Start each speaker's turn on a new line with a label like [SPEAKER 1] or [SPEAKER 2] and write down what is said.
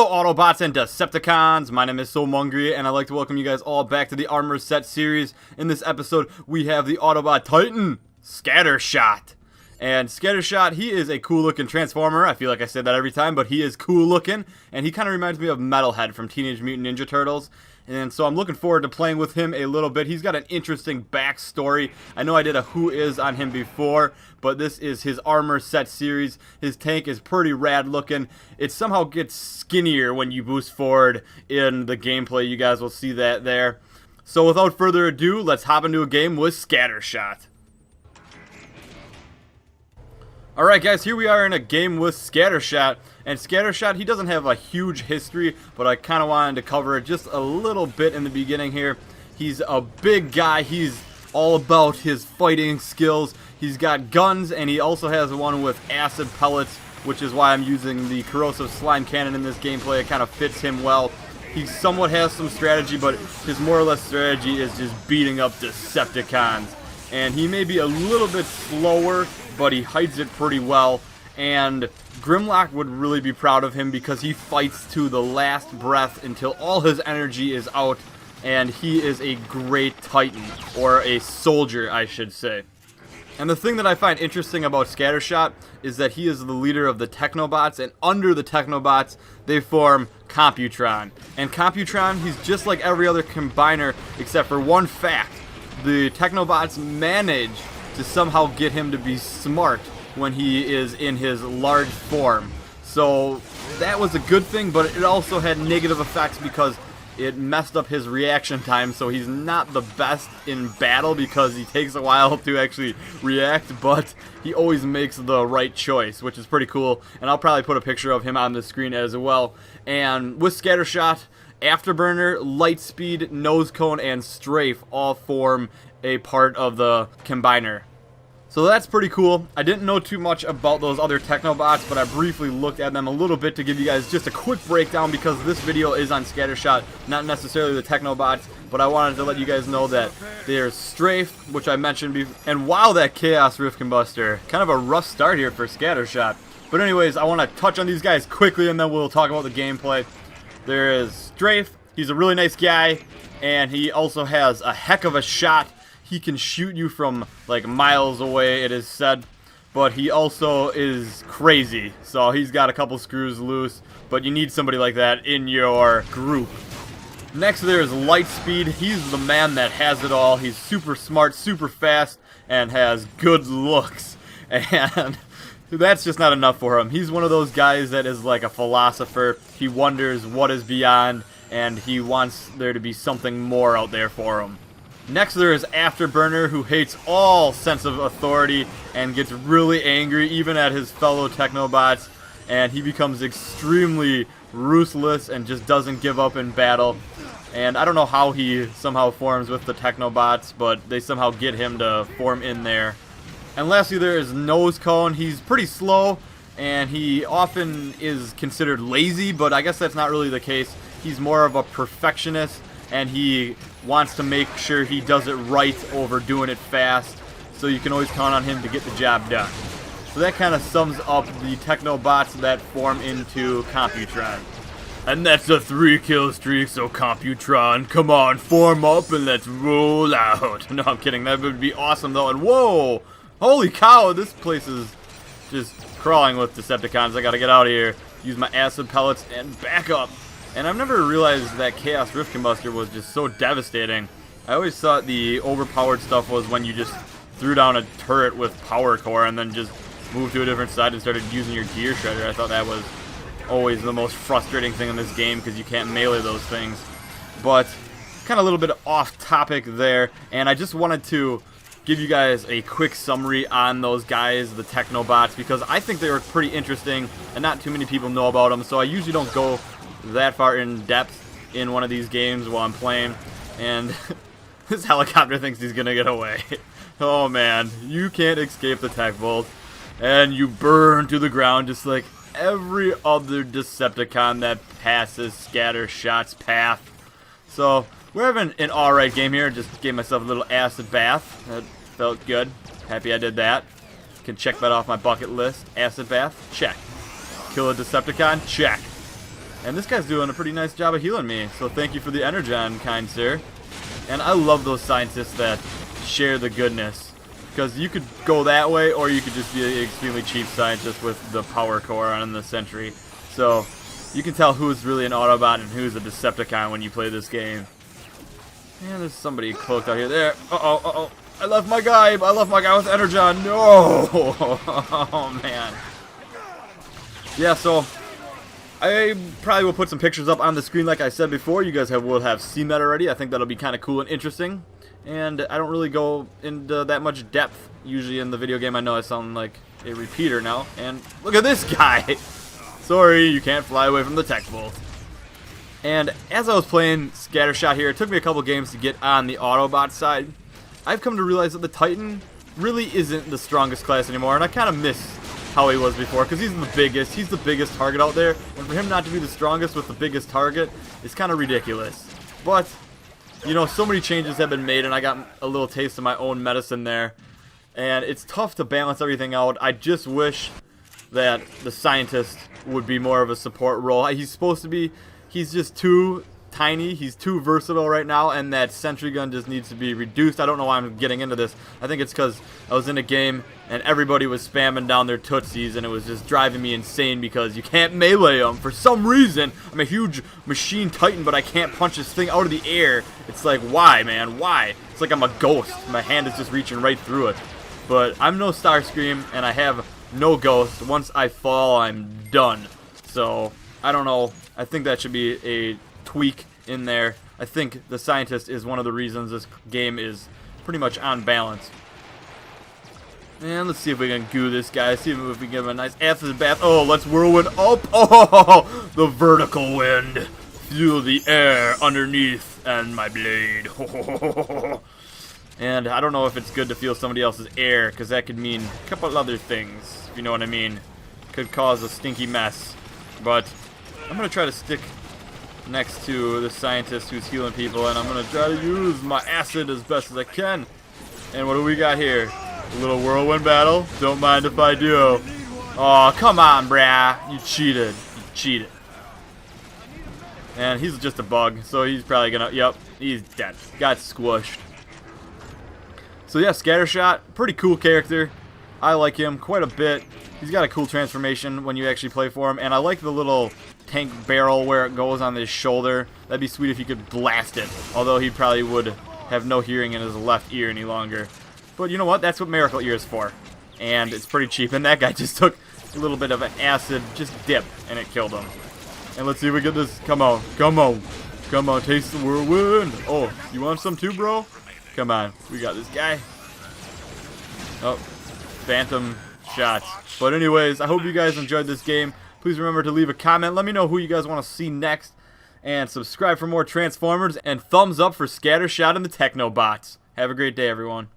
[SPEAKER 1] Hello Autobots and Decepticons, my name is Soulmongry and I'd like to welcome you guys all back to the Armor Set series. In this episode, we have the Autobot Titan, Scattershot. And Scattershot, he is a cool looking Transformer. I feel like I said that every time, but he is cool looking. And he kind of reminds me of Metalhead from Teenage Mutant Ninja Turtles. And so I'm looking forward to playing with him a little bit. He's got an interesting backstory. I know I did a Who Is on him before, but this is his Armor Set series. His tank is pretty rad looking. It somehow gets skinnier when you boost forward in the gameplay. You guys will see that there. So without further ado, let's hop into a game with Scattershot. Alright guys, here we are in a game with Scattershot, and Scattershot, he doesn't have a huge history, but I kind of wanted to cover it just a little bit in the beginning here. He's a big guy, he's all about his fighting skills, he's got guns, and he also has one with acid pellets, which is why I'm using the corrosive slime cannon in this gameplay. It kind of fits him well. He somewhat has some strategy, but his more or less strategy is just beating up Decepticons. And he may be a little bit slower, but he hides it pretty well, and Grimlock would really be proud of him because he fights to the last breath until all his energy is out, and he is a great Titan, or a soldier I should say. And the thing that I find interesting about Scattershot is that he is the leader of the Technobots, and under the Technobots they form Computron. And Computron, he's just like every other combiner except for one fact: the Technobots manage to somehow get him to be smart when he is in his large form. So that was a good thing, but it also had negative effects because it messed up his reaction time, so he's not the best in battle because he takes a while to actually react, but he always makes the right choice, which is pretty cool, and I'll probably put a picture of him on the screen as well. And with Scattershot, Afterburner, Lightspeed, Nose Cone, and Strafe all form a part of the combiner. So that's pretty cool. I didn't know too much about those other Technobots, but I briefly looked at them a little bit to give you guys just a quick breakdown because this video is on Scattershot, not necessarily the Technobots, but I wanted to let you guys know that there's Strafe, which I mentioned before, and wow, that Chaos Rift Combustor. Kind of a rough start here for Scattershot. But anyways, I want to touch on these guys quickly and then we'll talk about the gameplay. There is Strafe. He's a really nice guy, and he also has a heck of a shot. He can shoot you from like miles away, it is said, but he also is crazy, so he's got a couple screws loose, but you need somebody like that in your group. Next there is Lightspeed. He's the man that has it all. He's super smart, super fast, and has good looks, and that's just not enough for him. He's one of those guys that is like a philosopher. He wonders what is beyond, and he wants there to be something more out there for him. Next there is Afterburner, who hates all sense of authority and gets really angry even at his fellow Technobots, and he becomes extremely ruthless and just doesn't give up in battle. And I don't know how he somehow forms with the Technobots, but they somehow get him to form in there. And lastly there is Nose Cone. He's pretty slow and he often is considered lazy, but I guess that's not really the case. He's more of a perfectionist, and he wants to make sure he does it right over doing it fast, so you can always count on him to get the job done. So that kind of sums up the Technobots that form into Computron. And that's a 3-kill streak, so Computron, come on, form up and let's roll out. No, I'm kidding, that would be awesome though. And whoa, holy cow, this place is just crawling with Decepticons. I gotta get out of here, use my acid pellets, and back up. And I've never realized that Chaos Rift Combustor was just so devastating. I always thought the overpowered stuff was when you just threw down a turret with power core and then just moved to a different side and started using your gear shredder. I thought that was always the most frustrating thing in this game because you can't melee those things. But kind of a little bit off topic there, and I just wanted to give you guys a quick summary on those guys, the Technobots, because I think they were pretty interesting and not too many people know about them, so I usually don't go that far in depth in one of these games while I'm playing. And this helicopter thinks he's gonna get away. Oh man, you can't escape the tech bolt, and you burn to the ground just like every other Decepticon that passes Scattershot's path. So we're having an alright game here. Just gave myself a little acid bath. That felt good. Happy I did that. Can check that off my bucket list. Acid bath, check. Kill a Decepticon, check. And this guy's doing a pretty nice job of healing me, so thank you for the energon, kind sir. And I love those scientists that share the goodness, because you could go that way, or you could just be an extremely cheap scientist with the power core on the sentry. So you can tell who's really an Autobot and who's a Decepticon when you play this game. And there's somebody cloaked out here. There. Uh-oh, uh-oh. I left my guy with energon. No! Oh, man. Yeah, so I probably will put some pictures up on the screen like I said before. You guys will have seen that already. I think that'll be kind of cool and interesting. And I don't really go into that much depth usually in the video game. I know I sound like a repeater now. And look at this guy. Sorry, you can't fly away from the tech bolt. And as I was playing Scattershot here, it took me a couple games to get on the Autobot side. I've come to realize that the Titan really isn't the strongest class anymore, and I kind of miss how he was before, because he's the biggest target out there, and for him not to be the strongest with the biggest target is kind of ridiculous. But, you know, so many changes have been made, and I got a little taste of my own medicine there, and it's tough to balance everything out. I just wish that the scientist would be more of a support role. He's supposed to be, he's just too tiny, he's too versatile right now, and that sentry gun just needs to be reduced. I don't know why I'm getting into this. I think it's because I was in a game and everybody was spamming down their tootsies, and it was just driving me insane because you can't melee them for some reason. I'm a huge machine titan, but I can't punch this thing out of the air. It's like, why, man, why? It's like I'm a ghost. My hand is just reaching right through it. But I'm no Starscream, and I have no ghost. Once I fall, I'm done. So, I don't know. I think that should be a tweak in there. I think the scientist is one of the reasons this game is pretty much on balance. And let's see if we can goo this guy. See if we can give him a nice acid bath. Oh, let's whirlwind up. Oh, the vertical wind. Feel the air underneath and my blade. And I don't know if it's good to feel somebody else's air, because that could mean a couple other things, if you know what I mean. Could cause a stinky mess. But I'm going to try to stick next to the scientist who's healing people, and I'm going to try to use my acid as best as I can. And what do we got here? A little whirlwind battle? Don't mind if I do. Oh, come on, brah. You cheated. You cheated. And he's just a bug, so he's probably going to... Yep, he's dead. Got squished. So yeah, Scattershot, pretty cool character. I like him quite a bit. He's got a cool transformation when you actually play for him, and I like the little tank barrel where it goes on his shoulder. That'd be sweet if you could blast it, although he probably would have no hearing in his left ear any longer. But you know what? That's what Miracle Ear is for, and it's pretty cheap, and that guy just took a little bit of an acid just dip, and it killed him. And let's see if we get this. Come on, come on, come on, taste the whirlwind. Oh, you want some too, bro? Come on, we got this guy. Oh, phantom shots. But anyways, I hope you guys enjoyed this game. Please remember to leave a comment. Let me know who you guys want to see next. And subscribe for more Transformers. And thumbs up for Scattershot and the Technobots. Have a great day, everyone.